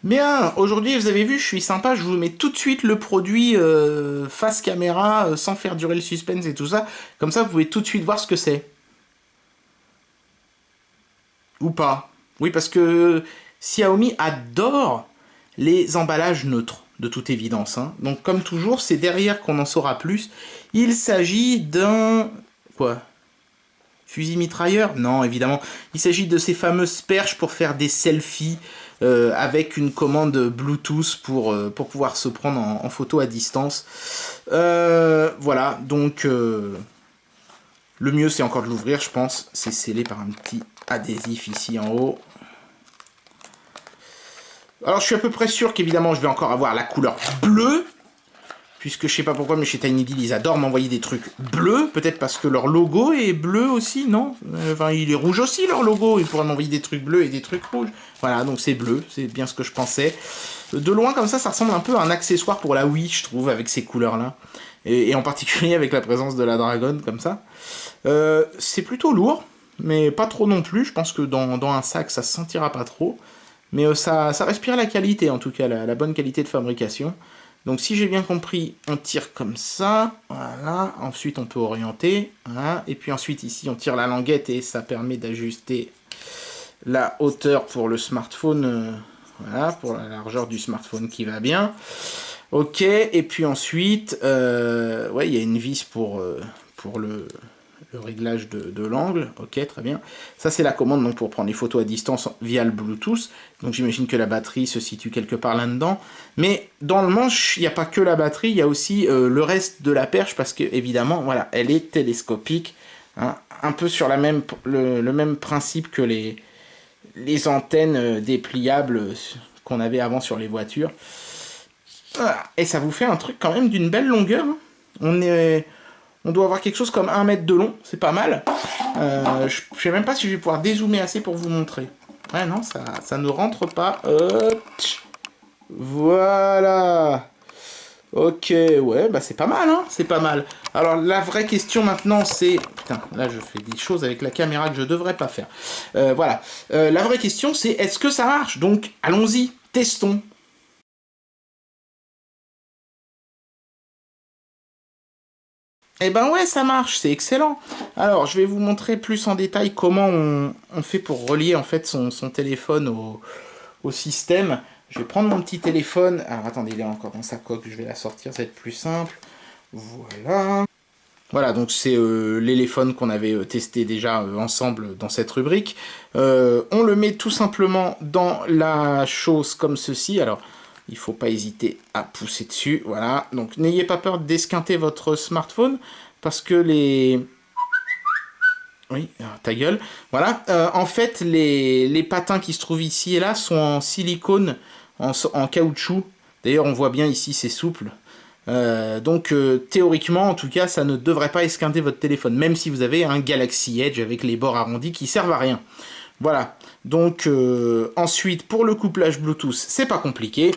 Bien, aujourd'hui vous avez vu, je suis sympa, je vous mets tout de suite le produit face caméra, sans faire durer le suspense et tout ça. Comme ça vous pouvez tout de suite voir ce que c'est. Ou pas. Oui, parce que Xiaomi adore les emballages neutres, de toute évidence, hein. Donc comme toujours, c'est derrière qu'on en saura plus. Il s'agit d'un... Quoi? Fusil mitrailleur? Non, évidemment. Il s'agit de ces fameuses perches pour faire des selfies avec une commande Bluetooth pour pouvoir se prendre en photo à distance. Voilà, donc le mieux c'est encore de l'ouvrir, je pense. C'est scellé par un petit adhésif ici en haut. Alors je suis à peu près sûr qu'évidemment je vais encore avoir la couleur bleue. Puisque je sais pas pourquoi, mais chez Tiny Deal, ils adorent m'envoyer des trucs bleus. Peut-être parce que leur logo est bleu aussi, non? Enfin, il est rouge aussi, leur logo. Ils pourraient m'envoyer des trucs bleus et des trucs rouges. Voilà, donc c'est bleu. C'est bien ce que je pensais. De loin, comme ça ressemble un peu à un accessoire pour la Wii, je trouve, avec ces couleurs-là. Et en particulier avec la présence de la Dragon, comme ça. C'est plutôt lourd, mais pas trop non plus. Je pense que dans un sac, ça se sentira pas trop. Mais ça respire la qualité, en tout cas, la bonne qualité de fabrication. Donc si j'ai bien compris, on tire comme ça, voilà, ensuite on peut orienter, voilà, et puis ensuite ici on tire la languette et ça permet d'ajuster la hauteur pour le smartphone, voilà, pour la largeur du smartphone qui va bien. Ok, et puis ensuite, ouais, il y a une vis pour le réglage de l'angle, ok, très bien. Ça c'est la commande donc, pour prendre les photos à distance via le Bluetooth, donc j'imagine que la batterie se situe quelque part là-dedans, mais dans le manche, il n'y a pas que la batterie, il y a aussi le reste de la perche, parce que évidemment, voilà, elle est télescopique, hein, un peu sur le même principe que les antennes dépliables qu'on avait avant sur les voitures. Voilà. Et ça vous fait un truc quand même d'une belle longueur, hein. On doit avoir quelque chose comme 1 mètre de long, c'est pas mal. Je sais même pas si je vais pouvoir dézoomer assez pour vous montrer. Ouais, non, ça ne rentre pas. Voilà. Ok, ouais, bah c'est pas mal, hein, c'est pas mal. Alors, la vraie question maintenant, c'est... Putain, là, je fais des choses avec la caméra que je devrais pas faire. Voilà. La vraie question, c'est est-ce que ça marche? Donc, allons-y, testons. Eh ben ouais, ça marche, c'est excellent. Alors, je vais vous montrer plus en détail comment on fait pour relier en fait son téléphone au système. Je vais prendre mon petit téléphone. Alors, attendez, il est encore dans sa coque, je vais la sortir, ça va être plus simple. Voilà. Voilà, donc c'est l'éléphone qu'on avait testé déjà ensemble dans cette rubrique. On le met tout simplement dans la chose comme ceci. Alors, il ne faut pas hésiter à pousser dessus, voilà. Donc n'ayez pas peur d'esquinter votre smartphone, parce que les... Oui, ta gueule. Voilà, en fait, les patins qui se trouvent ici et là sont en silicone, en caoutchouc. D'ailleurs, on voit bien ici, c'est souple. Donc théoriquement, en tout cas, ça ne devrait pas esquinter votre téléphone, même si vous avez un Galaxy Edge avec les bords arrondis qui servent à rien. Voilà, donc ensuite, pour le couplage Bluetooth, c'est pas compliqué.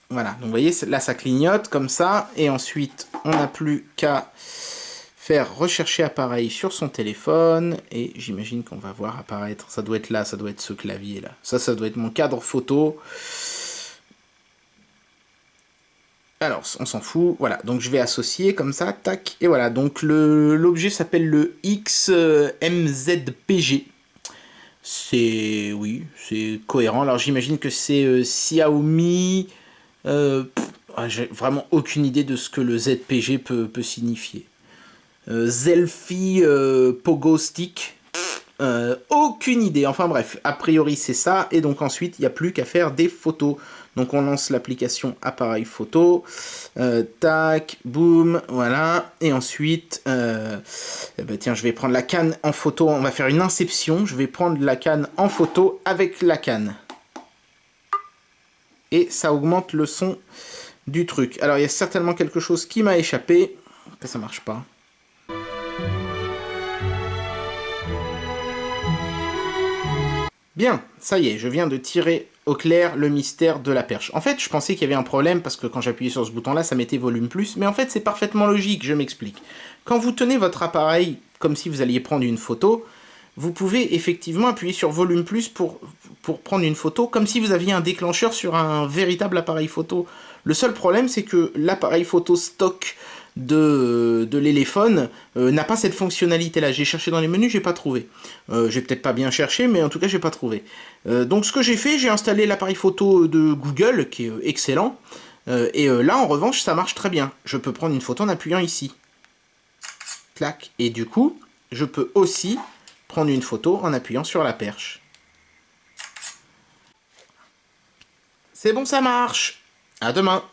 Voilà, donc vous voyez, là ça clignote comme ça, et ensuite on n'a plus qu'à faire rechercher appareil sur son téléphone, et j'imagine qu'on va voir apparaître, ça doit être là, ça doit être ce clavier là, ça doit être mon cadre photo. Alors, on s'en fout, voilà, donc je vais associer comme ça, tac, et voilà, donc l'objet s'appelle le XMZPG. C'est, oui, c'est cohérent, alors j'imagine que c'est Xiaomi... j'ai vraiment aucune idée de ce que le ZPG peut signifier. Zelfie Pogo Stick. Aucune idée. Enfin bref, a priori c'est ça. Et donc ensuite, il n'y a plus qu'à faire des photos. Donc on lance l'application appareil photo. Tac, boum, voilà. Et ensuite, tiens, je vais prendre la canne en photo. On va faire une inception. Je vais prendre la canne en photo avec la canne. Et ça augmente le son du truc. Alors, il y a certainement quelque chose qui m'a échappé. Ça marche pas. Bien, ça y est, je viens de tirer au clair le mystère de la perche. En fait, je pensais qu'il y avait un problème parce que quand j'appuyais sur ce bouton-là, ça mettait volume plus. Mais en fait, c'est parfaitement logique, je m'explique. Quand vous tenez votre appareil comme si vous alliez prendre une photo, vous pouvez effectivement appuyer sur volume plus pour prendre une photo, comme si vous aviez un déclencheur sur un véritable appareil photo. Le seul problème, c'est que l'appareil photo stock de l'éléphone n'a pas cette fonctionnalité-là. J'ai cherché dans les menus, j'ai pas trouvé. J'ai peut-être pas bien cherché, mais en tout cas, j'ai pas trouvé. Donc ce que j'ai fait, j'ai installé l'appareil photo de Google, qui est excellent. Et là, en revanche, ça marche très bien. Je peux prendre une photo en appuyant ici. Clac. Et du coup, je peux aussi prendre une photo en appuyant sur la perche. C'est bon, ça marche. À demain.